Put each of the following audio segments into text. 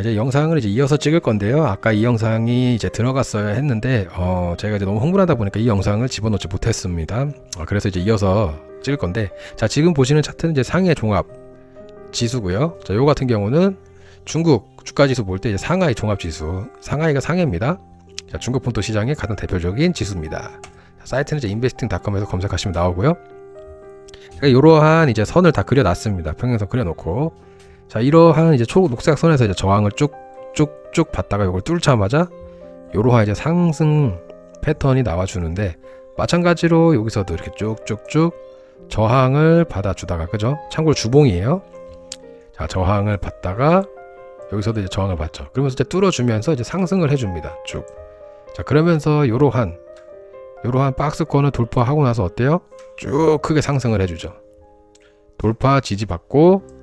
이제 영상을 이제 이어서 찍을 건데요. 아까 이 영상이 이제 들어갔어야 했는데, 제가 이제 너무 흥분하다 보니까 이 영상을 집어넣지 못했습니다. 그래서 이제 이어서 찍을 건데, 자, 지금 보시는 차트는 이제 상해 종합 지수고요. 자, 요 같은 경우는 중국 주가 지수 볼 때 이제 상하이 종합 지수, 상하이가 상해입니다. 자, 중국 본토 시장의 가장 대표적인 지수입니다. 자, 사이트는 이제 investing.com에서 검색하시면 나오고요. 제가 이러한 이제 선을 다 그려놨습니다. 평행선 그려놓고, 자, 이러한 이제 초록색 선에서 이제 저항을 쭉쭉쭉 받다가 이걸 뚫자마자 이러한 이제 상승 패턴이 나와주는데, 마찬가지로 여기서도 이렇게 쭉쭉쭉 저항을 받아주다가, 그죠? 참고로 주봉이에요. 자, 저항을 받다가 여기서도 이제 저항을 받죠. 그러면서 이제 뚫어주면서 이제 상승을 해줍니다. 쭉. 자, 그러면서 이러한 박스권을 돌파하고 나서 어때요? 쭉 크게 상승을 해주죠. 돌파 지지받고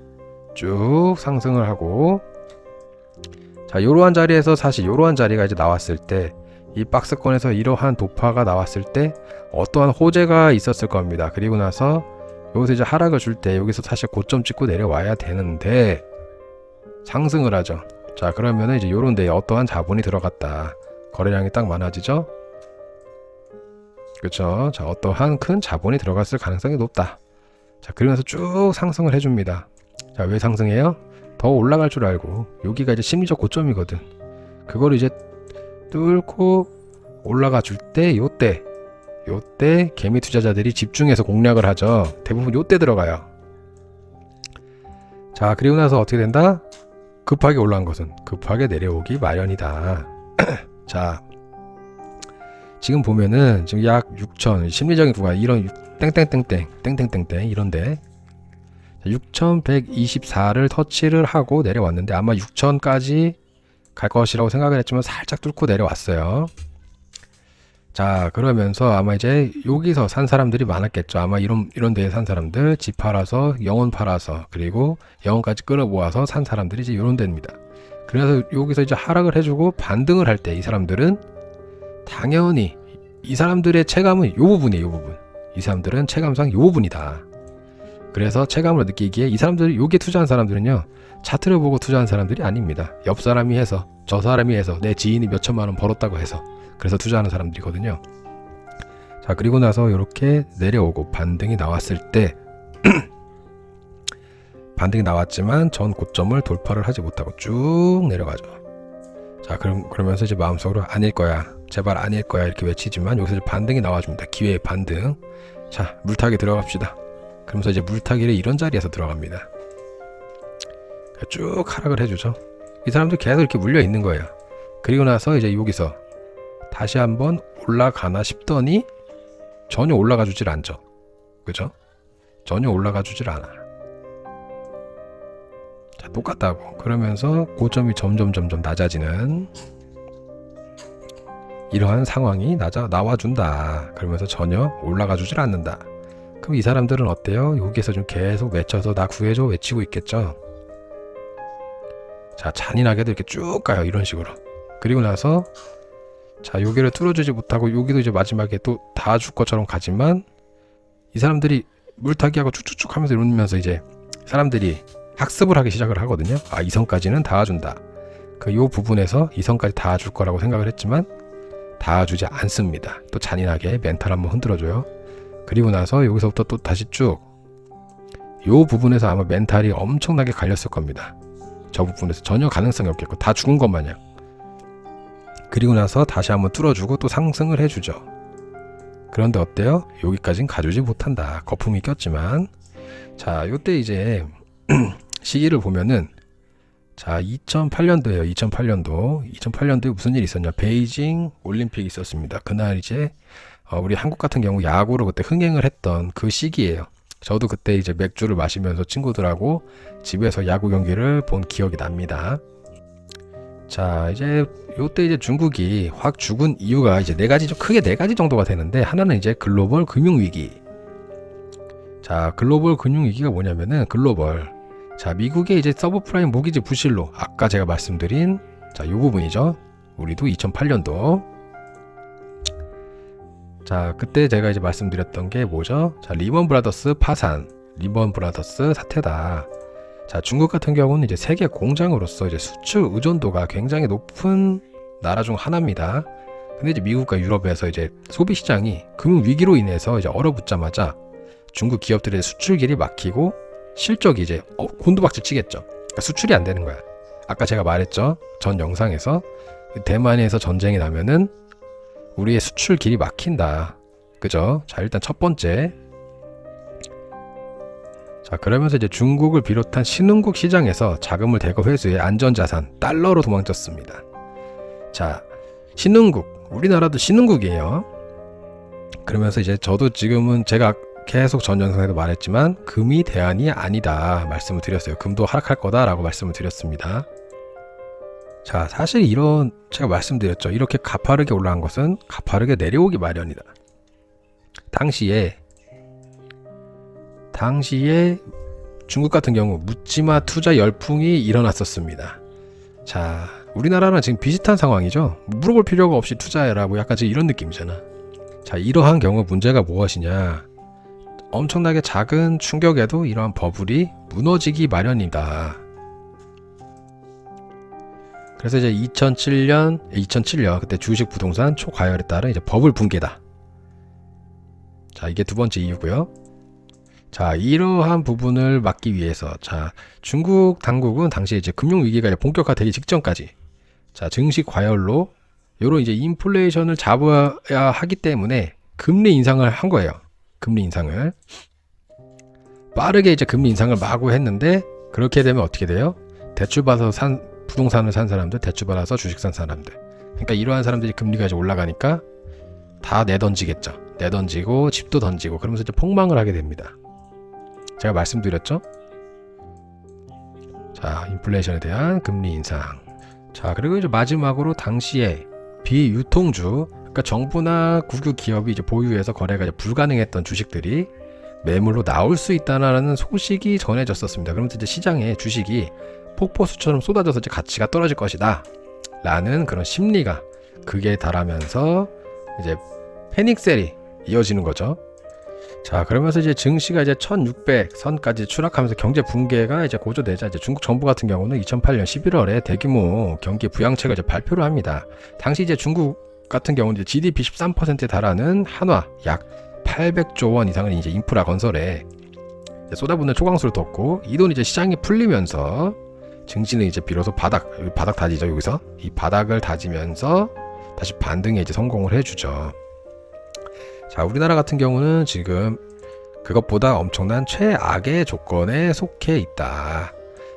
쭉 상승을 하고, 자, 요러한 자리에서 사실 요러한 자리가 이제 나왔을 때, 이 박스권에서 이러한 도파가 나왔을 때 어떠한 호재가 있었을 겁니다. 그리고 나서 여기서 이제 하락을 줄 때 여기서 사실 고점 찍고 내려와야 되는데 상승을 하죠. 자, 그러면은 이제 요런 데에 어떠한 자본이 들어갔다. 거래량이 딱 많아지죠. 그렇죠. 자, 어떠한 큰 자본이 들어갔을 가능성이 높다. 자, 그러면서 쭉 상승을 해줍니다. 자, 왜 상승해요? 더 올라갈 줄 알고, 여기가 이제 심리적 고점이거든. 그걸 이제 뚫고 올라가 줄 때, 요때 개미 투자자들이 집중해서 공략을 하죠. 대부분 요때 들어가요. 자, 그리고 나서 어떻게 된다? 급하게 올라간 것은 급하게 내려오기 마련이다. 자, 지금 보면은 지금 약 6천 심리적인 구간, 이런 땡땡땡땡 이런데 6124를 터치를 하고 내려왔는데, 아마 6000까지 갈 것이라고 생각을 했지만 살짝 뚫고 내려왔어요. 자, 그러면서 아마 이제 여기서 산 사람들이 많았겠죠. 아마 이런 데에 산 사람들, 집 팔아서 영혼 팔아서, 그리고 영혼까지 끌어모아서 산 사람들이 이제 이런 데입니다. 그래서 여기서 이제 하락을 해주고 반등을 할 때 이 사람들은 당연히 이 사람들의 체감은 요 부분이에요. 요 부분. 이 사람들은 체감상 요 부분이다. 그래서 체감으로 느끼기에 이 사람들이, 여기에 투자한 사람들은요, 차트를 보고 투자한 사람들이 아닙니다. 옆 사람이 해서, 저 사람이 해서, 내 지인이 몇 천만 원 벌었다고 해서, 그래서 투자하는 사람들이거든요. 자, 그리고 나서 이렇게 내려오고 반등이 나왔을 때 반등이 나왔지만 전 고점을 돌파를 하지 못하고 쭉 내려가죠. 자, 그러면서 이제 마음속으로 아닐 거야, 제발 아닐 거야 이렇게 외치지만, 여기서 이제 반등이 나와줍니다. 기회의 반등. 자, 물타기 들어갑시다. 그러면서 이제 물타기를 이런 자리에서 들어갑니다. 쭉 하락을 해주죠. 이 사람들 계속 이렇게 물려 있는 거예요. 그리고 나서 이제 여기서 다시 한번 올라가나 싶더니 전혀 올라가 주질 않죠. 그죠? 전혀 올라가 주질 않아. 자, 똑같다고. 그러면서 고점이 점점 낮아지는 이러한 상황이 나와준다. 그러면서 전혀 올라가 주질 않는다. 그럼 이 사람들은 어때요? 여기에서 좀 계속 외쳐서 나 구해줘 외치고 있겠죠. 자, 잔인하게도 이렇게 쭉 가요. 이런 식으로. 그리고 나서 자, 여기를 뚫어주지 못하고 여기도 이제 마지막에 또 다 줄 것처럼 가지만, 이 사람들이 물타기하고 쭉쭉쭉 하면서 이러면서 이제 사람들이 학습을 하기 시작을 하거든요. 아, 이 선까지는 닿아준다. 요 부분에서 이 선까지 닿아줄 거라고 생각을 했지만 닿아주지 않습니다. 또 잔인하게 멘탈 한번 흔들어줘요. 그리고 나서 여기서부터 또 다시 쭉 요 부분에서 아마 멘탈이 엄청나게 갈렸을 겁니다. 저 부분에서 전혀 가능성이 없겠고 다 죽은 것 마냥. 그리고 나서 다시 한번 뚫어주고 또 상승을 해주죠. 그런데 어때요? 여기까진 가주지 못한다. 거품이 꼈지만. 자, 요때 이제 시기를 보면은, 자, 2008년도에요. 2008년도에 무슨 일이 있었냐? 베이징 올림픽이 있었습니다. 그날 이제 우리 한국 같은 경우 야구로 그때 흥행을 했던 그 시기예요. 저도 그때 이제 맥주를 마시면서 친구들하고 집에서 야구 경기를 본 기억이 납니다. 자, 이제 요때 이제 중국이 확 죽은 이유가 이제 크게 네 가지 정도가 되는데, 하나는 이제 글로벌 금융위기. 자, 글로벌 금융위기가 뭐냐면은 자, 미국의 이제 서브프라임 모기지 부실로, 아까 제가 말씀드린 자, 요 부분이죠. 우리도 2008년도. 자, 그때 제가 이제 말씀드렸던 게 뭐죠? 자, 리먼 브라더스 파산, 리먼 브라더스 사태다. 자, 중국 같은 경우는 이제 세계 공장으로서 이제 수출 의존도가 굉장히 높은 나라 중 하나입니다. 근데 이제 미국과 유럽에서 이제 소비 시장이 금융 위기로 인해서 이제 얼어붙자마자 중국 기업들의 수출길이 막히고 실적이 이제 곤두박질 치겠죠. 그러니까 수출이 안 되는 거야. 아까 제가 말했죠. 전 영상에서 대만에서 전쟁이 나면은 우리의 수출 길이 막힌다. 그죠? 자, 일단 첫 번째. 자, 그러면서 이제 중국을 비롯한 신흥국 시장에서 자금을 대거 회수해 안전자산 달러로 도망쳤습니다. 자, 신흥국, 우리나라도 신흥국이에요. 그러면서 이제 저도 지금은 제가 계속 전 영상에도 말했지만 금이 대안이 아니다 말씀을 드렸어요. 금도 하락할 거다라고 말씀을 드렸습니다. 자, 사실 이런 제가 말씀드렸죠. 이렇게 가파르게 올라간 것은 가파르게 내려오기 마련이다. 당시에 중국 같은 경우 묻지마 투자 열풍이 일어났었습니다. 자, 우리나라는 지금 비슷한 상황이죠. 물어볼 필요가 없이 투자해라 뭐 약간 지금 이런 느낌이잖아. 자, 이러한 경우 문제가 무엇이냐. 엄청나게 작은 충격에도 이러한 버블이 무너지기 마련이다. 그래서 이제 2007년 그때 주식 부동산 초과열에 따른 이제 버블 붕괴다. 자, 이게 두 번째 이유고요. 자, 이러한 부분을 막기 위해서 자, 중국 당국은 당시에 이제 금융 위기가 본격화되기 직전까지 자, 증시 과열로 요런 이제 인플레이션을 잡아야 하기 때문에 금리 인상을 한 거예요. 금리 인상을 빠르게 이제 금리 인상을 마구 했는데 그렇게 되면 어떻게 돼요? 대출 받아서 부동산을 산 사람들, 대출 받아서 주식 산 사람들. 그러니까 이러한 사람들이 금리가 이제 올라가니까 다 내던지겠죠. 내던지고 집도 던지고 그러면서 이제 폭망을 하게 됩니다. 제가 말씀드렸죠? 자, 인플레이션에 대한 금리 인상. 자, 그리고 이제 마지막으로 당시에 비유통주, 그러니까 정부나 국유 기업이 이제 보유해서 거래가 이제 불가능했던 주식들이 매물로 나올 수 있다는 소식이 전해졌었습니다. 그러면서 이제 시장에 주식이 폭포수처럼 쏟아져서 이제 가치가 떨어질 것이다 라는 그런 심리가 극에 달하면서 이제 패닉셀이 이어지는 거죠. 자, 그러면서 이제 증시가 이제 1600선까지 추락하면서 경제 붕괴가 이제 고조되자 이제 중국 정부 같은 경우는 2008년 11월에 대규모 경기 부양책을 이제 발표를 합니다. 당시 이제 중국 같은 경우는 이제 GDP 13%에 달하는 한화 약 800조 원 이상을 이제 인프라 건설에 이제 쏟아붓는 초강수를 뒀고 이 돈이 이제 시장이 풀리면서 증시는 이제 비로소 바닥 다지죠. 여기서 이 바닥을 다지면서 다시 반등에 이제 성공을 해주죠. 자, 우리나라 같은 경우는 지금 그것보다 엄청난 최악의 조건에 속해 있다.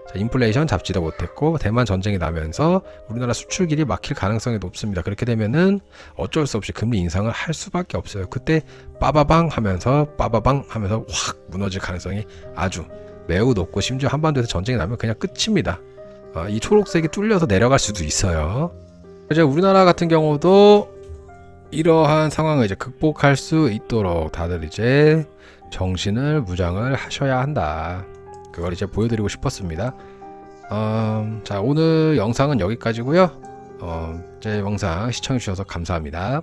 자, 인플레이션 잡지도 못했고 대만 전쟁이 나면서 우리나라 수출길이 막힐 가능성이 높습니다. 그렇게 되면은 어쩔 수 없이 금리 인상을 할 수밖에 없어요. 그때 빠바방 하면서 확 무너질 가능성이 아주 매우 높고 심지어 한반도에서 전쟁이 나면 그냥 끝입니다. 이 초록색이 뚫려서 내려갈 수도 있어요. 이제 우리나라 같은 경우도 이러한 상황을 이제 극복할 수 있도록 다들 이제 정신을 무장을 하셔야 한다. 그걸 이제 보여드리고 싶었습니다. 자, 오늘 영상은 여기까지고요. 제 영상 시청해주셔서 감사합니다.